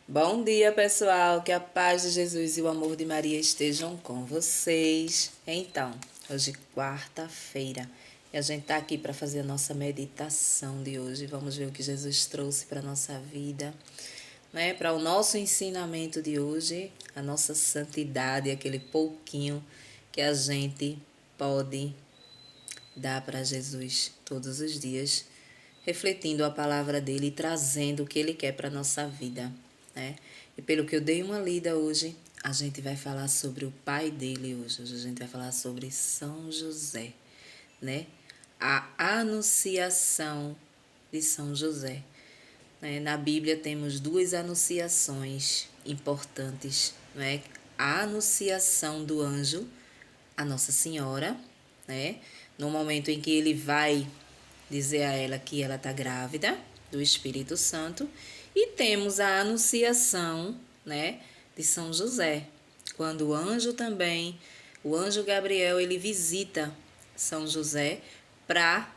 Bom dia, pessoal. Que a paz de Jesus e o amor de Maria estejam com vocês. Então, hoje quarta-feira e a gente está aqui para fazer a nossa meditação de hoje. Vamos ver o que Jesus trouxe para a nossa vida, né? Para o nosso ensinamento de hoje, a nossa santidade, aquele pouquinho que a gente pode dar para Jesus todos os dias, refletindo a palavra dele e trazendo o que ele quer para a nossa vida, né? E pelo que eu dei uma lida hoje, a gente vai falar sobre o pai dele hoje. Hoje a gente vai falar sobre São José, né? A anunciação de São José. Na Bíblia temos duas anunciações importantes, né? A anunciação do anjo a Nossa Senhora, né? No momento em que ele vai dizer a ela que ela está grávida do Espírito Santo, e temos a anunciação, né, de São José, quando o anjo Gabriel, ele visita São José para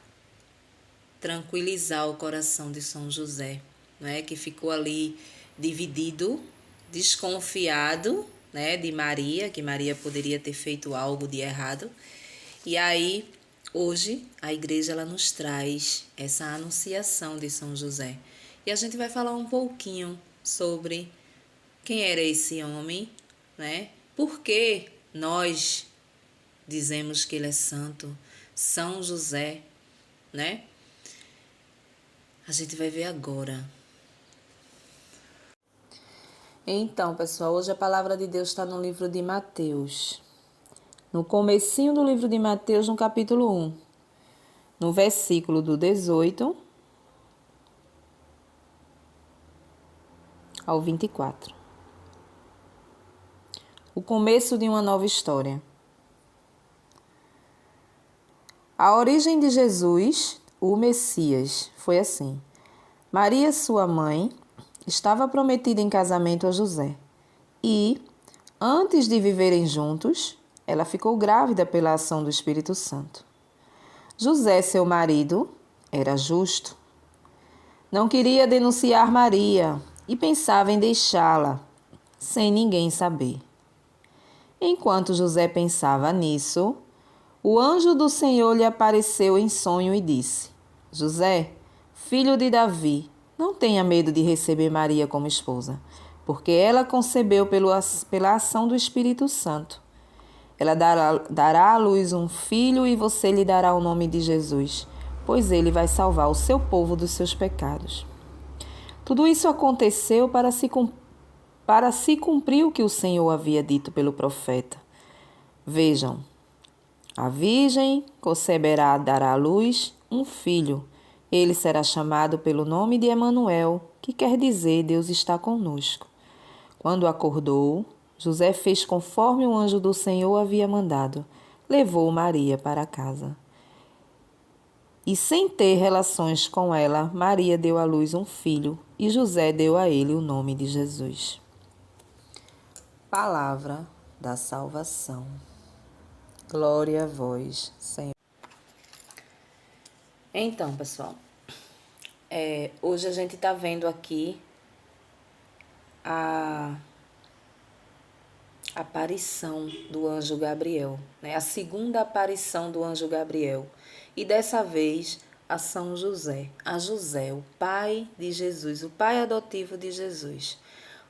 tranquilizar o coração de São José, né, que ficou ali dividido, desconfiado, né, de Maria, que Maria poderia ter feito algo de errado. E aí, hoje, a igreja ela nos traz essa anunciação de São José. E a gente vai falar um pouquinho sobre quem era esse homem, né? Por que nós dizemos que ele é santo, São José, né? A gente vai ver agora. Então, pessoal, hoje a palavra de Deus está no livro de Mateus. No comecinho do livro de Mateus, no capítulo 1, no versículo do 18 ao 24. O começo de uma nova história. A origem de Jesus, o Messias, foi assim. Maria, sua mãe, estava prometida em casamento a José e, antes de viverem juntos, ela ficou grávida pela ação do Espírito Santo. José, seu marido, era justo. Não queria denunciar Maria e pensava em deixá-la, sem ninguém saber. Enquanto José pensava nisso, o anjo do Senhor lhe apareceu em sonho e disse: José, filho de Davi, não tenha medo de receber Maria como esposa, porque ela concebeu pela ação do Espírito Santo. Ela dará à luz um filho e você lhe dará o nome de Jesus, pois ele vai salvar o seu povo dos seus pecados. Tudo isso aconteceu para se cumprir o que o Senhor havia dito pelo profeta. Vejam, a virgem conceberá, dará à luz um filho. Ele será chamado pelo nome de Emanuel, que quer dizer Deus está conosco. Quando acordou, José fez conforme o anjo do Senhor havia mandado. Levou Maria para casa. E sem ter relações com ela, Maria deu à luz um filho e José deu a ele o nome de Jesus. Palavra da salvação. Glória a vós, Senhor. Então, pessoal, hoje a gente está vendo aqui a aparição do anjo Gabriel, né? A segunda aparição do anjo Gabriel. E dessa vez a São José, a José, o pai de Jesus, o pai adotivo de Jesus.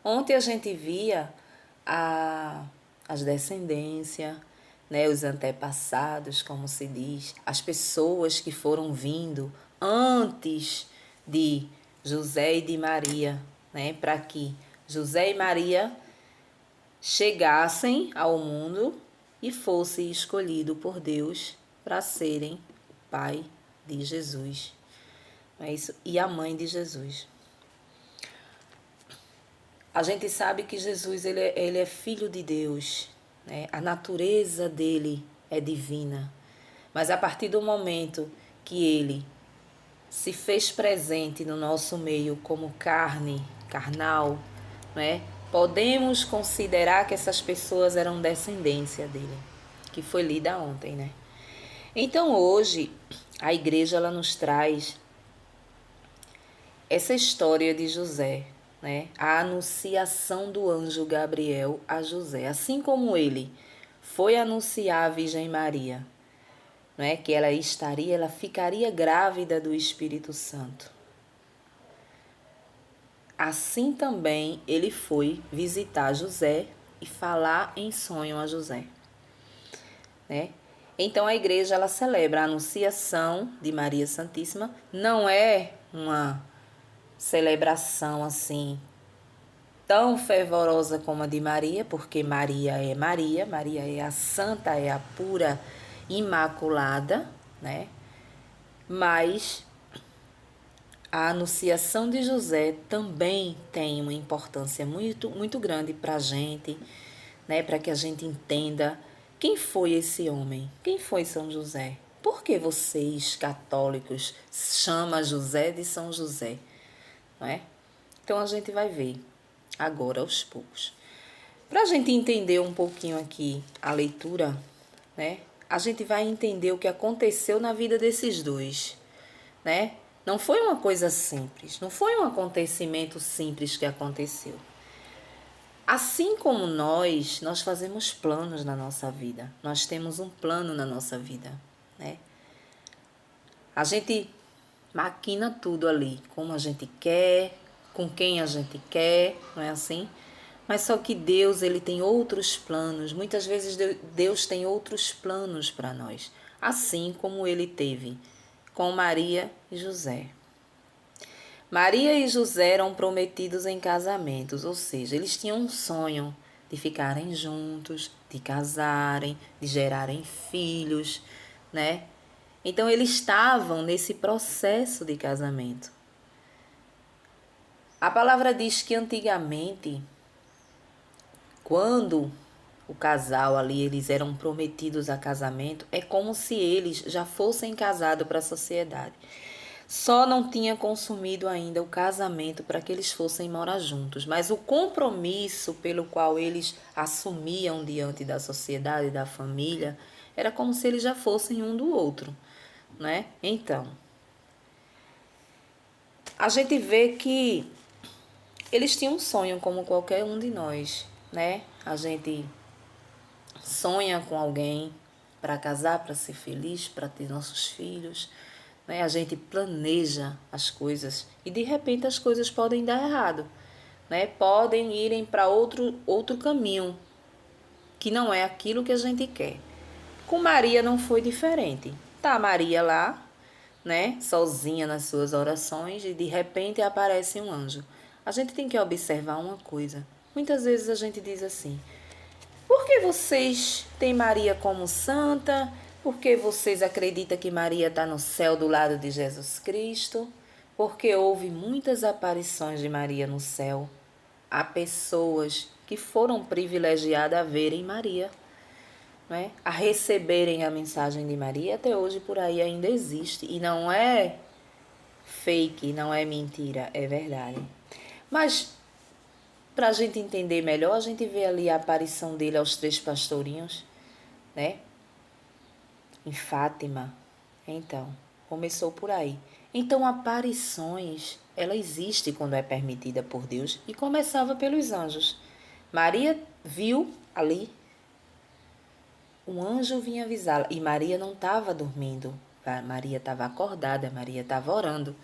Ontem a gente via as descendências, né? Os antepassados, como se diz, as pessoas que foram vindo antes de José e de Maria, né? Para que José e Maria chegassem ao mundo e fossem escolhidos por Deus para serem o pai de Jesus, não é isso? E a mãe de Jesus. A gente sabe que Jesus ele é filho de Deus, né? A natureza dele é divina, mas a partir do momento que ele se fez presente no nosso meio como carne, carnal, não é? Podemos considerar que essas pessoas eram descendência dele, que foi lida ontem, né? Então hoje a igreja ela nos traz essa história de José, né, a anunciação do anjo Gabriel a José. Assim como ele foi anunciar à Virgem Maria, né, que ela ficaria grávida do Espírito Santo. Assim também ele foi visitar José e falar em sonho a José, né? Então a igreja ela celebra a anunciação de Maria Santíssima. Não é uma celebração assim tão fervorosa como a de Maria, porque Maria, Maria é a santa, é a pura, imaculada, né? Mas a anunciação de José também tem uma importância muito grande para a gente, né? Para que a gente entenda quem foi esse homem, quem foi São José. Por que vocês, católicos, chamam José de São José? Não é? Então a gente vai ver agora aos poucos. Para a gente entender um pouquinho aqui a leitura, né? A gente vai entender o que aconteceu na vida desses dois, né? Não foi uma coisa simples, não foi um acontecimento simples que aconteceu. Assim como nós fazemos planos na nossa vida, nós temos um plano na nossa vida, né? A gente maquina tudo ali, como a gente quer, com quem a gente quer, não é assim? Mas só que Deus, ele tem outros planos. Muitas vezes Deus tem outros planos para nós, assim como ele teve com Maria e José. Maria e José eram prometidos em casamentos, ou seja, eles tinham um sonho de ficarem juntos, de casarem, de gerarem filhos, né? Então eles estavam nesse processo de casamento. A palavra diz que antigamente, quando o casal ali, eles eram prometidos a casamento, é como se eles já fossem casados para a sociedade. Só não tinha consumido ainda o casamento para que eles fossem morar juntos, mas o compromisso pelo qual eles assumiam diante da sociedade e da família era como se eles já fossem um do outro, né? Então, a gente vê que eles tinham um sonho como qualquer um de nós, né? A gente sonha com alguém para casar, para ser feliz, para ter nossos filhos, né? A gente planeja as coisas e de repente as coisas podem dar errado, né? Podem irem para outro caminho que não é aquilo que a gente quer. Com Maria não foi diferente. Tá Maria lá, né, sozinha nas suas orações e de repente aparece um anjo. A gente tem que observar uma coisa. Muitas vezes a gente diz assim: por que vocês têm Maria como santa? Por que vocês acreditam que Maria está no céu do lado de Jesus Cristo? Porque houve muitas aparições de Maria no céu. Há pessoas que foram privilegiadas a verem Maria, né? A receberem a mensagem de Maria. Até hoje por aí ainda existe. E não é fake, não é mentira, é verdade. Mas para a gente entender melhor, a gente vê ali a aparição dele aos 3 pastorinhos, né? Em Fátima. Então, começou por aí. Então, aparições, ela existe quando é permitida por Deus e começava pelos anjos. Maria viu ali, um anjo vinha avisá-la e Maria não estava dormindo. Maria estava acordada, Maria estava orando,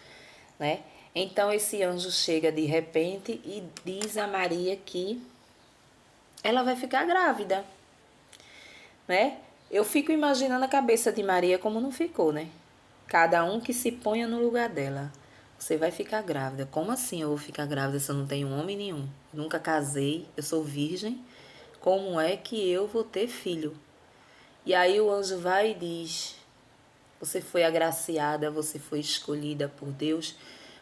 né? Então esse anjo chega de repente e diz a Maria que ela vai ficar grávida, né? Eu fico imaginando a cabeça de Maria como não ficou, né? Cada um que se ponha no lugar dela. Você vai ficar grávida. Como assim eu vou ficar grávida se eu não tenho homem nenhum? Nunca casei, eu sou virgem. Como é que eu vou ter filho? E aí o anjo vai e diz: você foi agraciada, você foi escolhida por Deus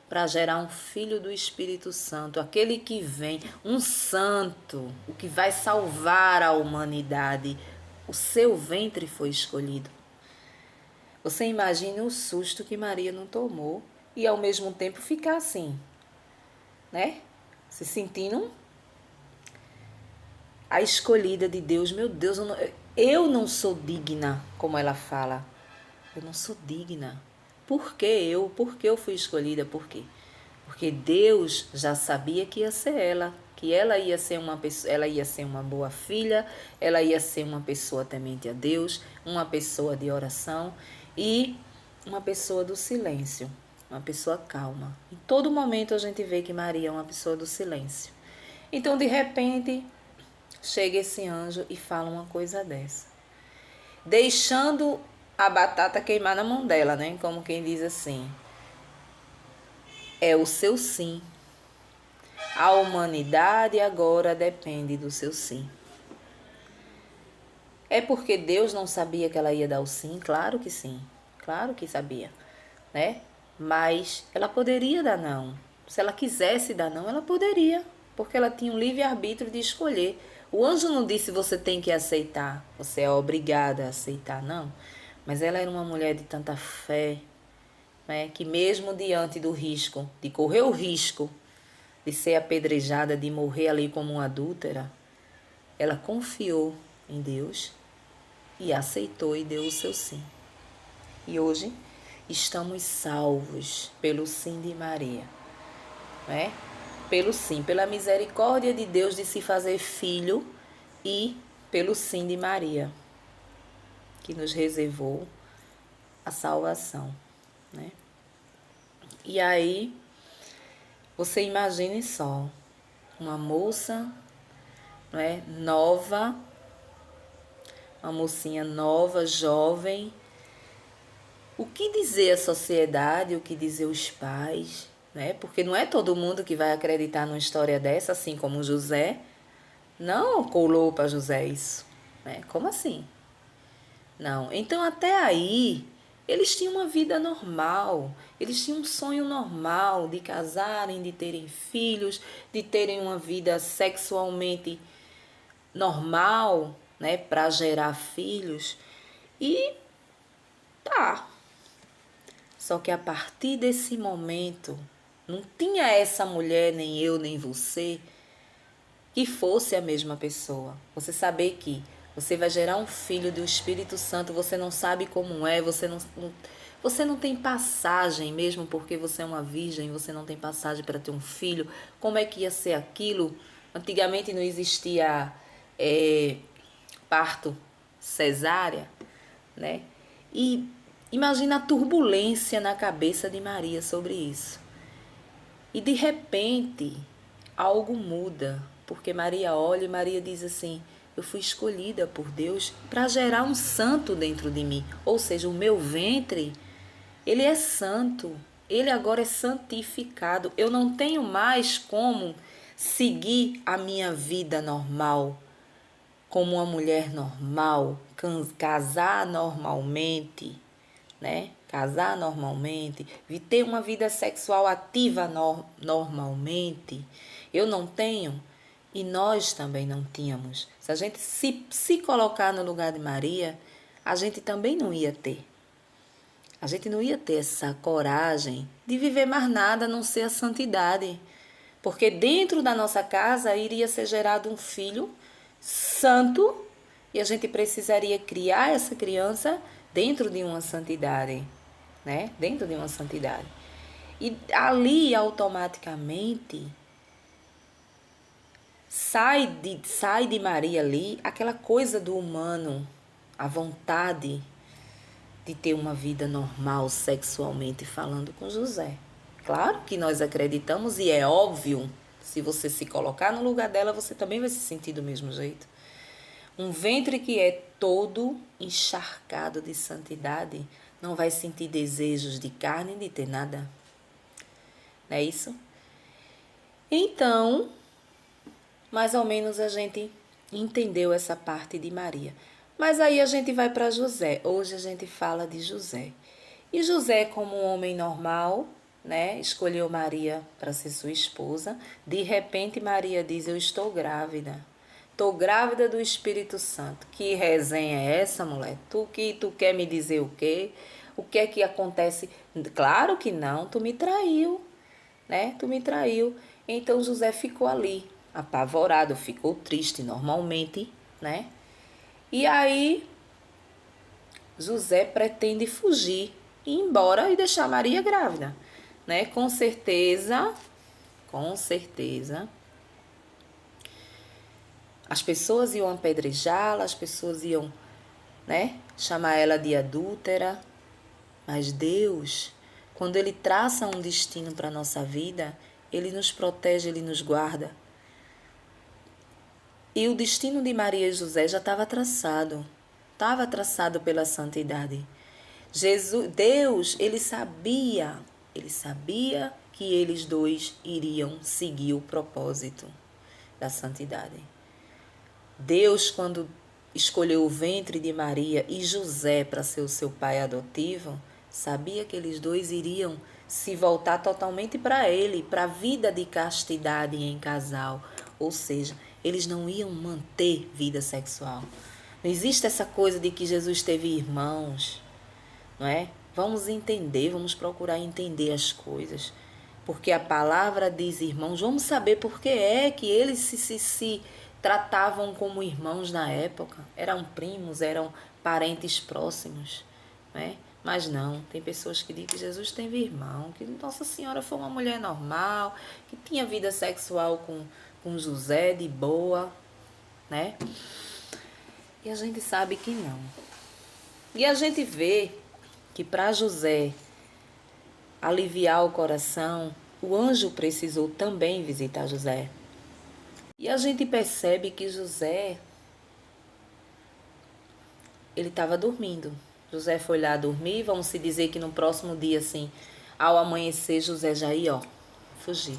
para gerar um filho do Espírito Santo, aquele que vem, um santo, o que vai salvar a humanidade. O seu ventre foi escolhido. Você imagina o susto que Maria não tomou e ao mesmo tempo ficar assim, né? Se sentindo a escolhida de Deus. Meu Deus, eu não sou digna, como ela fala. Eu não sou digna. Por que eu? Por que eu fui escolhida? Por quê? porque Deus já sabia que ia ser ela, que ela ia ser uma pessoa, ela ia ser uma boa filha, ela ia ser uma pessoa temente a Deus, uma pessoa de oração e uma pessoa do silêncio, uma pessoa calma. Em todo momento a gente vê que Maria é uma pessoa do silêncio. Então, de repente, chega esse anjo e fala uma coisa dessa, deixando a batata queimar na mão dela, né? Como quem diz assim, é o seu sim. A humanidade agora depende do seu sim. É porque Deus não sabia que ela ia dar o sim? Claro que sim. Claro que sabia, né? Mas ela poderia dar não. Se ela quisesse dar não, ela poderia. Porque ela tinha um livre-arbítrio de escolher. O anjo não disse você tem que aceitar. Você é obrigada a aceitar, não. Mas ela era uma mulher de tanta fé, né? Que mesmo diante do risco, de correr o risco de ser apedrejada, de morrer ali como uma adúltera, ela confiou em Deus e aceitou e deu o seu sim. E hoje estamos salvos pelo sim de Maria, né? Pelo sim, pela misericórdia de Deus de se fazer filho e pelo sim de Maria, que nos reservou a salvação, né? E aí, você imagine só, uma moça, não é, nova, uma mocinha nova, jovem. O que dizer a sociedade, o que dizer os pais, né? Porque não é todo mundo que vai acreditar numa história dessa, assim como José. Não colou para José isso, né? Como assim? Não. Então, até aí, eles tinham uma vida normal, eles tinham um sonho normal de casarem, de terem filhos, de terem uma vida sexualmente normal, né, para gerar filhos. E tá. Só que a partir desse momento, não tinha essa mulher, nem eu, nem você, que fosse a mesma pessoa. Você saber que você vai gerar um filho do Espírito Santo, você não sabe como é, você não tem passagem, mesmo porque você é uma virgem, você não tem passagem para ter um filho. Como é que ia ser aquilo? Antigamente não existia parto cesárea, né? E imagina a turbulência na cabeça de Maria sobre isso. E de repente, algo muda, porque Maria olha e Maria diz assim: eu fui escolhida por Deus para gerar um santo dentro de mim. Ou seja, o meu ventre, ele é santo. Ele agora é santificado. Eu não tenho mais como seguir a minha vida normal, como uma mulher normal, casar normalmente, né? Casar normalmente, ter uma vida sexual ativa normalmente. Eu não tenho e nós também não tínhamos. Se a gente se colocar no lugar de Maria, a gente também não ia ter. A gente não ia ter essa coragem de viver mais nada a não ser a santidade. Porque dentro da nossa casa iria ser gerado um filho santo e a gente precisaria criar essa criança dentro de uma santidade, né? Dentro de uma santidade. E ali automaticamente sai de Maria ali aquela coisa do humano, a vontade de ter uma vida normal sexualmente falando com José. Claro que nós acreditamos e é óbvio, se você se colocar no lugar dela, você também vai se sentir do mesmo jeito. Um ventre que é todo encharcado de santidade não vai sentir desejos de carne de ter nada. Não é isso? Então, mais ou menos a gente entendeu essa parte de Maria. Mas aí a gente vai para José. Hoje a gente fala de José. E José, como um homem normal, né, escolheu Maria para ser sua esposa. De repente Maria diz: eu estou grávida. Estou grávida do Espírito Santo. Que resenha é essa, mulher? Tu quer me dizer o quê? O que é que acontece? Claro que não, tu me traiu, né? Tu me traiu. Então José ficou ali, apavorado, ficou triste normalmente, né? E aí José pretende fugir, ir embora e deixar Maria grávida. né? Com certeza, as pessoas iam apedrejá-la, as pessoas iam, né, chamar ela de adúltera. Mas Deus, quando Ele traça um destino para a nossa vida, Ele nos protege, Ele nos guarda. E o destino de Maria e José já estava traçado pela santidade. Deus, ele sabia que eles dois iriam seguir o propósito da santidade. Deus, quando escolheu o ventre de Maria e José para ser o seu pai adotivo, sabia que eles dois iriam se voltar totalmente para ele, para a vida de castidade em casal. Ou seja, eles não iam manter vida sexual. Não existe essa coisa de que Jesus teve irmãos, não é? Vamos entender, vamos procurar entender as coisas. Porque a palavra diz irmãos, vamos saber por que é que eles se tratavam como irmãos na época. Eram primos, eram parentes próximos, né? Mas não, tem pessoas que dizem que Jesus teve irmão, que Nossa Senhora foi uma mulher normal, que tinha vida sexual com José de boa, né? E a gente sabe que não. E a gente vê que para José aliviar o coração, o anjo precisou também visitar José. E a gente percebe que José, ele estava dormindo. José foi lá dormir, vamos se dizer que no próximo dia, assim, ao amanhecer, José já ia, fugir.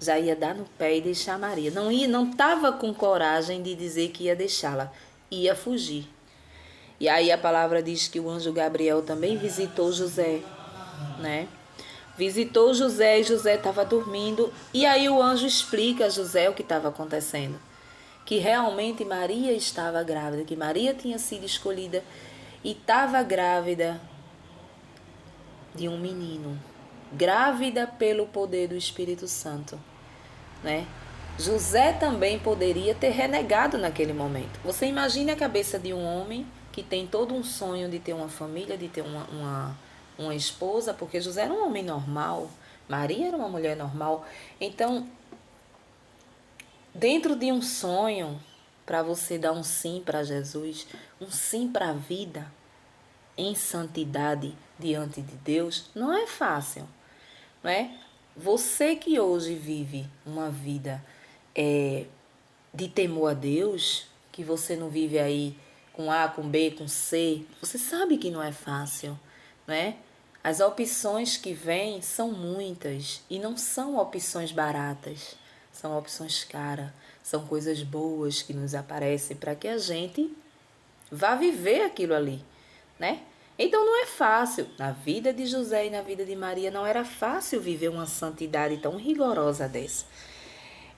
Já ia dar no pé e deixar Maria. Não estava com coragem de dizer que ia deixá-la, ia fugir. E aí a palavra diz que o anjo Gabriel também visitou José, né? Visitou José e José estava dormindo. E aí o anjo explica a José o que estava acontecendo. Que realmente Maria estava grávida, que Maria tinha sido escolhida e estava grávida de um menino. Grávida pelo poder do Espírito Santo, né? José também poderia ter renegado naquele momento. Você imagine a cabeça de um homem que tem todo um sonho de ter uma família, de ter uma esposa, porque José era um homem normal, Maria era uma mulher normal. Então, dentro de um sonho, para você dar um sim para Jesus, um sim para a vida em santidade diante de Deus, não é fácil, não é? Você que hoje vive uma vida de temor a Deus, que você não vive aí com A, com B, com C, você sabe que não é fácil, né? As opções que vêm são muitas e não são opções baratas, são opções caras, são coisas boas que nos aparecem para que a gente vá viver aquilo ali, né? Então não é fácil. Na vida de José e na vida de Maria não era fácil viver uma santidade tão rigorosa dessa.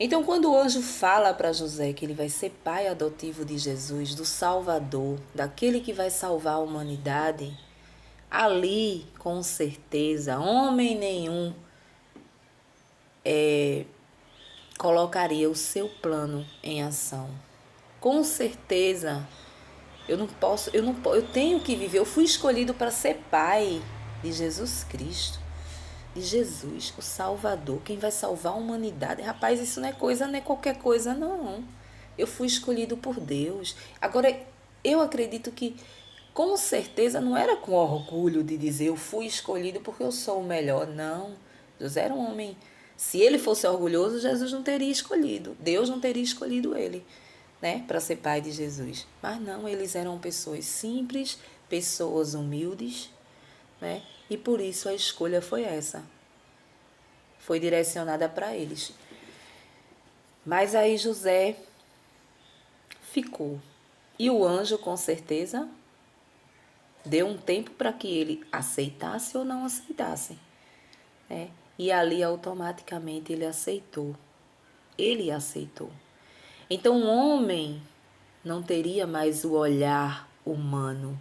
Então, quando o anjo fala para José que ele vai ser pai adotivo de Jesus, do Salvador, daquele que vai salvar a humanidade, ali, com certeza, homem nenhum colocaria o seu plano em ação. Com certeza, eu tenho que viver. Eu fui escolhido para ser pai de Jesus Cristo. De Jesus, o Salvador, quem vai salvar a humanidade. Rapaz, isso não é qualquer coisa, não. Eu fui escolhido por Deus. Agora, eu acredito que, com certeza, não era com orgulho de dizer eu fui escolhido porque eu sou o melhor. Não. José era um homem. Se ele fosse orgulhoso, Jesus não teria escolhido. Deus não teria escolhido ele, né, para ser pai de Jesus. Mas não, eles eram pessoas simples, pessoas humildes, né? E por isso a escolha foi essa. Foi direcionada para eles. Mas aí José ficou. E o anjo, com certeza, deu um tempo para que ele aceitasse ou não aceitasse, né? E ali automaticamente ele aceitou. Ele aceitou. Então o homem não teria mais o olhar humano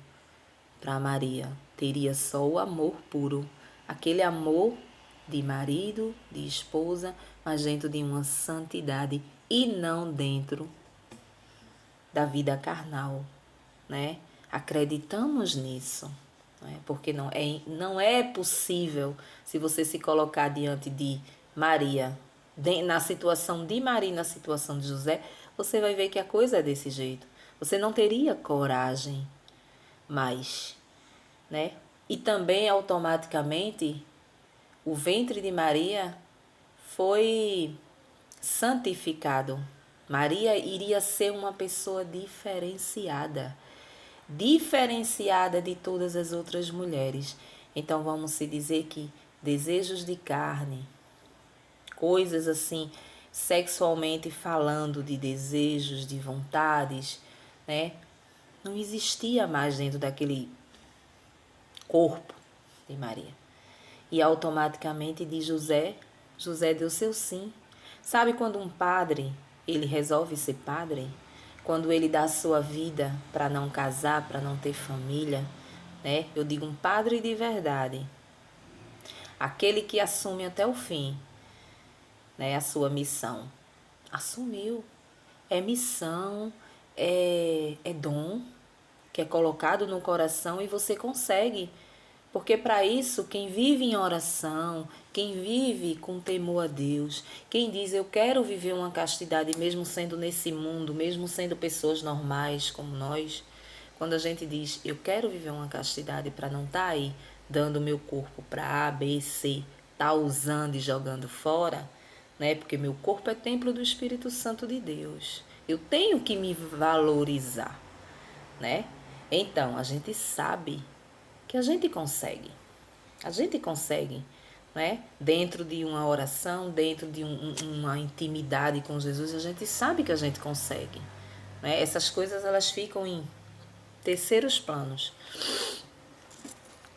para Maria. Teria só o amor puro. Aquele amor de marido, de esposa, mas dentro de uma santidade e não dentro da vida carnal, né? Acreditamos nisso. Porque não é possível, se você se colocar diante de Maria, na situação de Maria e na situação de José, você vai ver que a coisa é desse jeito. Você não teria coragem mais, né? E também automaticamente o ventre de Maria foi santificado. Maria iria ser uma pessoa diferenciada de todas as outras mulheres. Então vamos se dizer que desejos de carne, coisas assim, sexualmente falando de desejos, de vontades, né? Não existia mais dentro daquele corpo de Maria. E automaticamente de José, José deu seu sim. Sabe quando um padre, ele resolve ser padre? Quando ele dá a sua vida para não casar, para não ter família, né? Eu digo um padre de verdade. Aquele que assume até o fim, né, a sua missão. Assumiu. É missão, é dom que é colocado no coração e você consegue. Porque para isso, quem vive em oração, quem vive com temor a Deus, quem diz eu quero viver uma castidade mesmo sendo nesse mundo, mesmo sendo pessoas normais como nós, quando a gente diz eu quero viver uma castidade para não estar aí dando meu corpo para A, B, C, tá usando e jogando fora, né? Porque meu corpo é templo do Espírito Santo de Deus. Eu tenho que me valorizar, né? Então, a gente sabe que a gente consegue. A gente consegue, né? Dentro de uma oração, dentro de uma intimidade com Jesus, a gente sabe que a gente consegue, né? Essas coisas elas ficam em terceiros planos.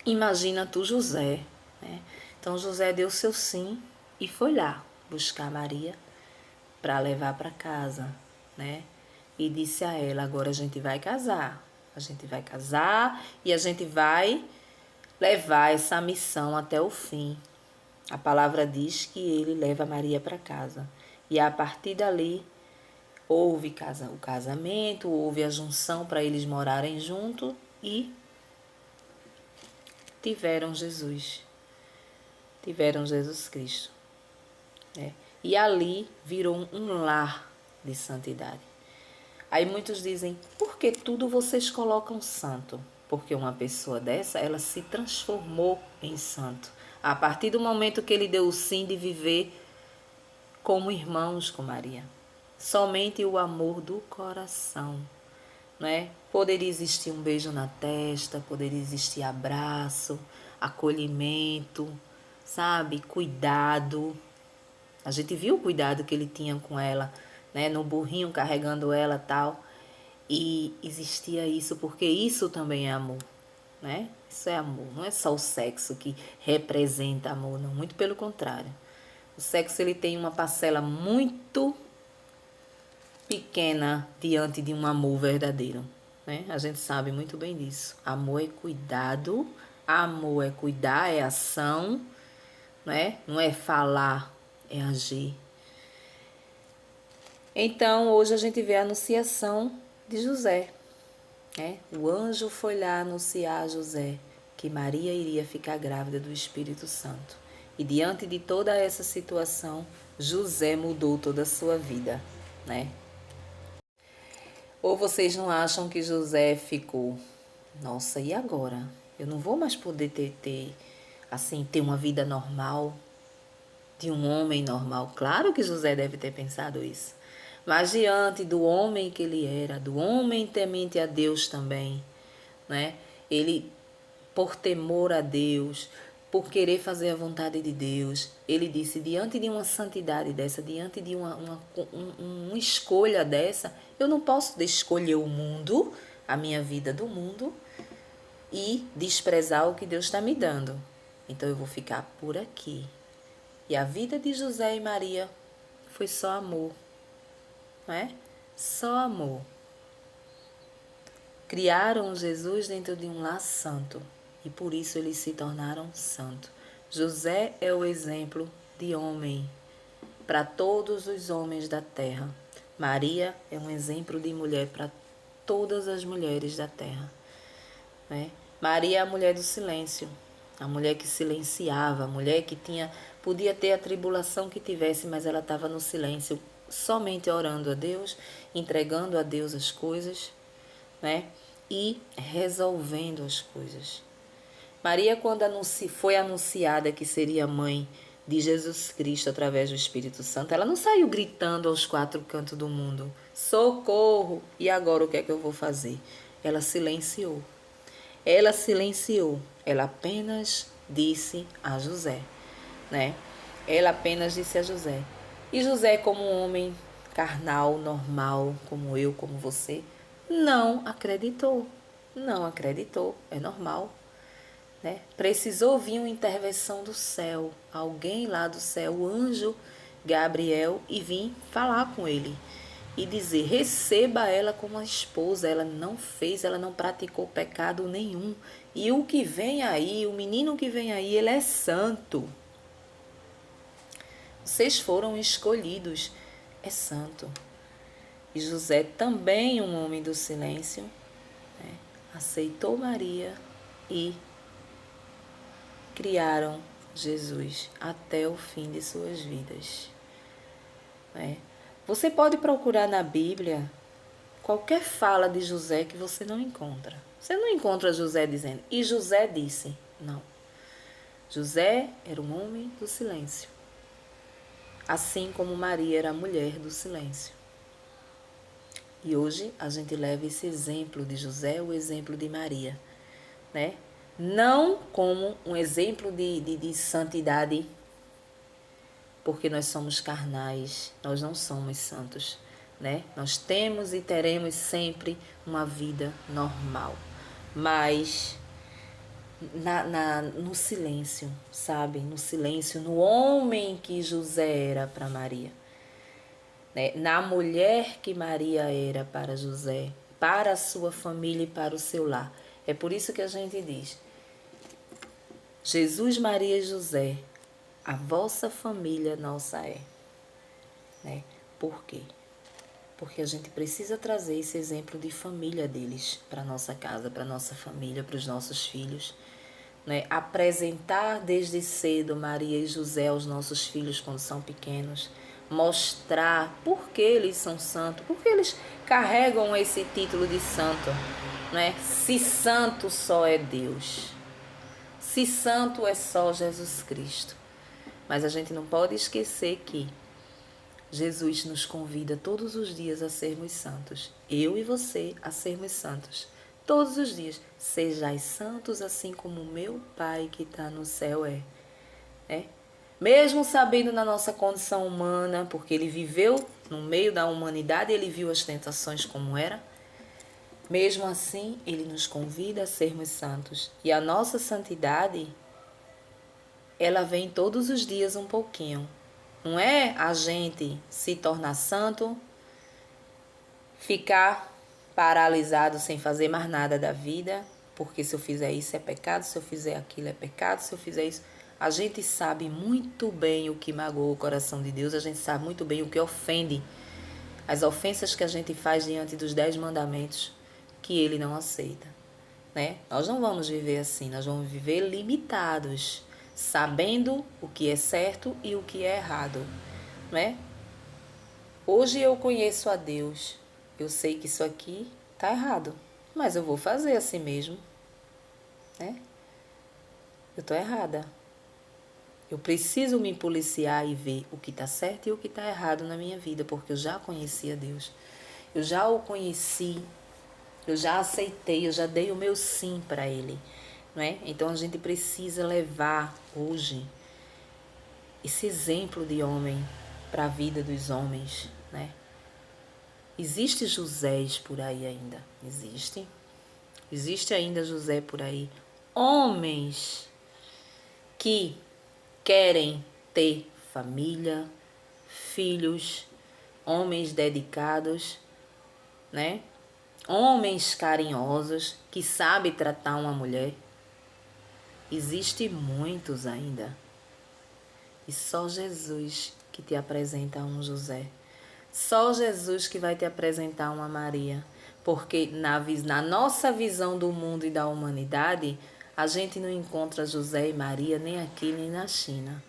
Imagina tu, José, né? Então José deu seu sim e foi lá buscar Maria para levar para casa, né? E disse a ela: agora a gente vai casar. A gente vai casar e a gente vai levar essa missão até o fim. A palavra diz que ele leva Maria para casa. E a partir dali houve o casamento, houve a junção para eles morarem juntos e tiveram Jesus. Tiveram Jesus Cristo, né? E ali virou um lar de santidade. Aí muitos dizem, por que tudo vocês colocam santo? Porque uma pessoa dessa, ela se transformou em santo. A partir do momento que ele deu o sim de viver como irmãos com Maria. Somente o amor do coração, né? Poderia existir um beijo na testa, poderia existir abraço, acolhimento, sabe? Cuidado. A gente viu o cuidado que ele tinha com ela, né? No burrinho carregando ela e tal. E existia isso, porque isso também é amor, né? Isso é amor, não é só o sexo que representa amor, não, muito pelo contrário. O sexo ele tem uma parcela muito pequena diante de um amor verdadeiro, né? A gente sabe muito bem disso. Amor é cuidado, amor é cuidar, é ação, né? Não é falar, é agir. Então, hoje a gente vê a anunciação de José, né? O anjo foi lá anunciar a José que Maria iria ficar grávida do Espírito Santo. E diante de toda essa situação, José mudou toda a sua vida, né? Ou vocês não acham que José ficou, nossa, e agora? Eu não vou mais poder ter uma vida normal, de um homem normal. Claro que José deve ter pensado isso. Mas diante do homem que ele era, do homem temente a Deus também, né? Ele, por temor a Deus, por querer fazer a vontade de Deus, ele disse, diante de uma santidade dessa, diante de uma escolha dessa, eu não posso escolher o mundo, a minha vida do mundo, e desprezar o que Deus está me dando. Então eu vou ficar por aqui. E a vida de José e Maria foi só amor, não é? Só amor. Criaram Jesus dentro de um lar santo e por isso eles se tornaram santos. José é o exemplo de homem para todos os homens da terra. Maria é um exemplo de mulher para todas as mulheres da terra, né? Maria é a mulher do silêncio, a mulher que silenciava, a mulher que podia ter a tribulação que tivesse, mas ela estava no silêncio, somente orando a Deus, entregando a Deus as coisas, né? E resolvendo as coisas. Maria, quando foi anunciada que seria mãe de Jesus Cristo através do Espírito Santo, ela não saiu gritando aos quatro cantos do mundo: socorro! E agora o que é que eu vou fazer? Ela silenciou. Ela silenciou. Ela apenas disse a José, né? Ela apenas disse a José. E José, como um homem carnal, normal, como eu, como você, não acreditou. Não acreditou. É normal. Né? Precisou vir uma intervenção do céu, alguém lá do céu, o anjo Gabriel, e vir falar com ele e dizer: receba ela como uma esposa. Ela não fez, ela não praticou pecado nenhum, e o que vem aí, o menino que vem aí, ele é santo. Vocês foram escolhidos, é santo. E José, também um homem do silêncio, né? Aceitou Maria e criaram Jesus até o fim de suas vidas. Né? Você pode procurar na Bíblia qualquer fala de José que você não encontra. Você não encontra José dizendo, e José disse. Não. José era um homem do silêncio. Assim como Maria era a mulher do silêncio. E hoje a gente leva esse exemplo de José, o exemplo de Maria, né? Não como um exemplo de santidade, porque nós somos carnais, nós não somos santos, né? Nós temos e teremos sempre uma vida normal, mas no silêncio, sabe? No silêncio, no homem que José era para Maria, né? Na mulher que Maria era para José, para a sua família e para o seu lar. É por isso que a gente diz: Jesus, Maria e José, a vossa família nossa é. Né? Por quê? Porque a gente precisa trazer esse exemplo de família deles para a nossa casa, para a nossa família, para os nossos filhos. Né? Apresentar desde cedo Maria e José aos nossos filhos quando são pequenos. Mostrar por que eles são santos, por que eles carregam esse título de santo. Né? Se santo só é Deus. Se santo é só Jesus Cristo. Mas a gente não pode esquecer que Jesus nos convida todos os dias a sermos santos. Eu e você a sermos santos. Todos os dias. Sejais santos assim como o meu Pai que está no céu é. Mesmo sabendo na nossa condição humana, porque ele viveu no meio da humanidade, ele viu as tentações como era. Mesmo assim, ele nos convida a sermos santos. E a nossa santidade, ela vem todos os dias um pouquinho. Não é a gente se tornar santo, ficar paralisado sem fazer mais nada da vida, porque se eu fizer isso é pecado, se eu fizer aquilo é pecado, se eu fizer isso... A gente sabe muito bem o que magoa o coração de Deus, a gente sabe muito bem o que ofende, as ofensas que a gente faz diante dos 10 mandamentos, que ele não aceita, né? Nós não vamos viver assim, nós vamos viver limitados, sabendo o que é certo e o que é errado, né? Hoje eu conheço a Deus, eu sei que isso aqui está errado, mas eu vou fazer assim mesmo, né? Eu estou errada. Eu preciso me policiar e ver o que está certo e o que está errado na minha vida, porque eu já conheci a Deus, eu já o conheci. Eu já aceitei, eu já dei o meu sim para ele, não é? Então a gente precisa levar hoje esse exemplo de homem para a vida dos homens, né? Existe Josés por aí ainda? Existe. Existe ainda José por aí. Homens que querem ter família, filhos, homens dedicados, né? Homens carinhosos que sabem tratar uma mulher. Existem muitos ainda. E só Jesus que te apresenta um José. Só Jesus que vai te apresentar uma Maria. Porque na nossa visão do mundo e da humanidade, a gente não encontra José e Maria nem aqui nem na China.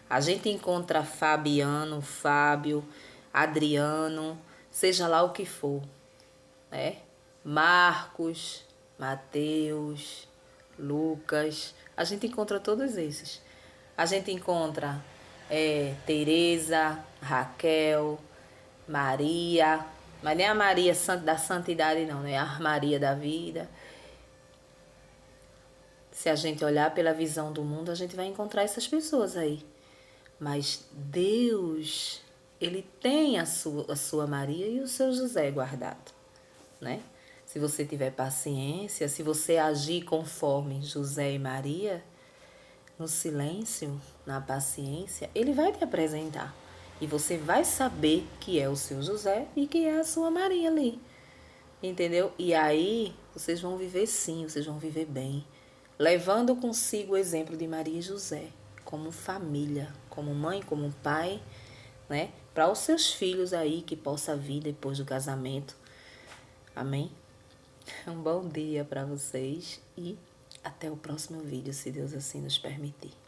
A gente encontra Fabiano, Fábio, Adriano, seja lá o que for, né? Marcos, Mateus, Lucas, a gente encontra todos esses. A gente encontra Teresa, Raquel, Maria, mas nem a Maria da santidade não, né? A Maria da vida. Se a gente olhar pela visão do mundo, a gente vai encontrar essas pessoas aí. Mas Deus, Ele tem a sua Maria e o seu José guardado, né? Se você tiver paciência, se você agir conforme José e Maria, no silêncio, na paciência, Ele vai te apresentar. E você vai saber que é o seu José e que é a sua Maria ali. Entendeu? E aí, vocês vão viver sim, vocês vão viver bem. Levando consigo o exemplo de Maria e José, como família, como mãe, como pai, né? Para os seus filhos aí que possa vir depois do casamento. Amém? Um bom dia para vocês e até o próximo vídeo, se Deus assim nos permitir.